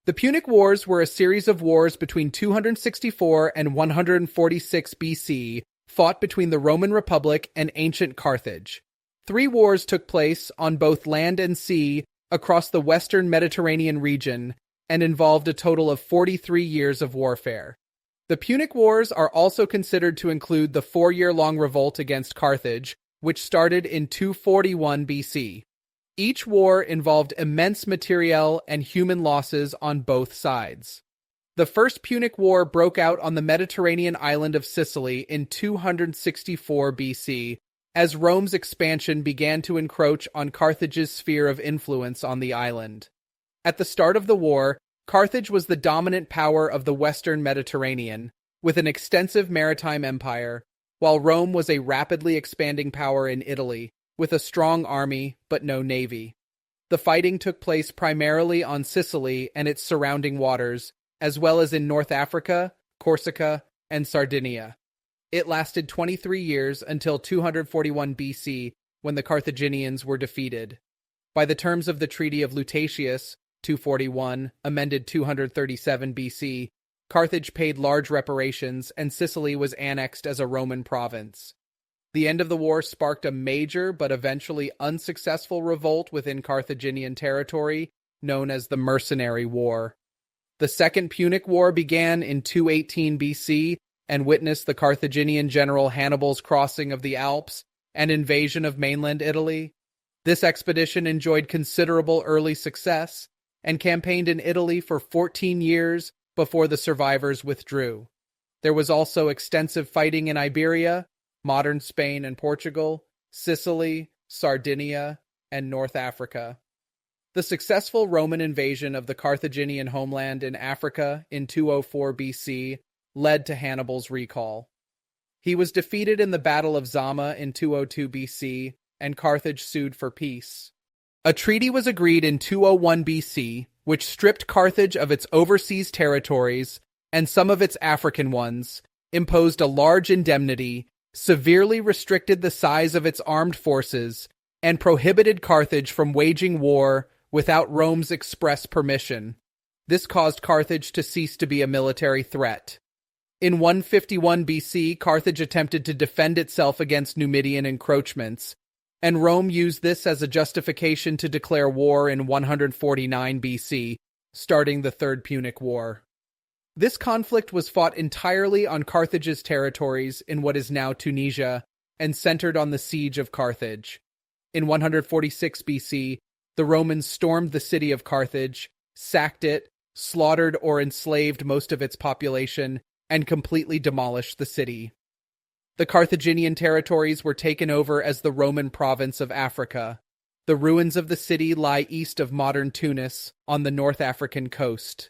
The Punic Wars were a series of wars between 264 and 146 BC, fought between the Roman Republic and ancient Carthage. 3 wars took place on both land and sea across the western Mediterranean region and involved a total of 43 years of warfare. The Punic Wars are also considered to include the 4-year-long revolt against Carthage, which started in 241 BC. Each war involved immense materiel and human losses on both sides. The First Punic War broke out on the Mediterranean island of Sicily in 264 BC, as Rome's expansion began to encroach on Carthage's sphere of influence on the island. At the start of the war, Carthage was the dominant power of the western Mediterranean, with an extensive maritime empire, while Rome was a rapidly expanding power in Italy, with a strong army but no navy. The fighting took place primarily on Sicily and its surrounding waters, as well as in North Africa, Corsica, and Sardinia. It lasted 23 years until 241 BC, when the Carthaginians were defeated. By the terms of the Treaty of Lutatius, 241, amended 237 BC, Carthage paid large reparations and Sicily was annexed as a Roman province. The end of the war sparked a major but eventually unsuccessful revolt within Carthaginian territory, known as the Mercenary War. The Second Punic War began in 218 BC and witnessed the Carthaginian general Hannibal's crossing of the Alps and invasion of mainland Italy. This expedition enjoyed considerable early success and campaigned in Italy for 14 years before the survivors withdrew. There was also extensive fighting in Iberia, modern Spain and Portugal, Sicily, Sardinia, and North Africa. The successful Roman invasion of the Carthaginian homeland in Africa in 204 BC led to Hannibal's recall. He was defeated in the Battle of Zama in 202 BC, and Carthage sued for peace. A treaty was agreed in 201 BC, which stripped Carthage of its overseas territories and some of its African ones, imposed a large indemnity, severely restricted the size of its armed forces, and prohibited Carthage from waging war without Rome's express permission. This caused Carthage to cease to be a military threat. In 151 BC, Carthage attempted to defend itself against Numidian encroachments, and Rome used this as a justification to declare war in 149 BC, starting the Third Punic War. This conflict was fought entirely on Carthage's territories in what is now Tunisia, and centered on the siege of Carthage. In 146 BC, the Romans stormed the city of Carthage, sacked it, slaughtered or enslaved most of its population, and completely demolished the city. The Carthaginian territories were taken over as the Roman province of Africa. The ruins of the city lie east of modern Tunis, on the North African coast.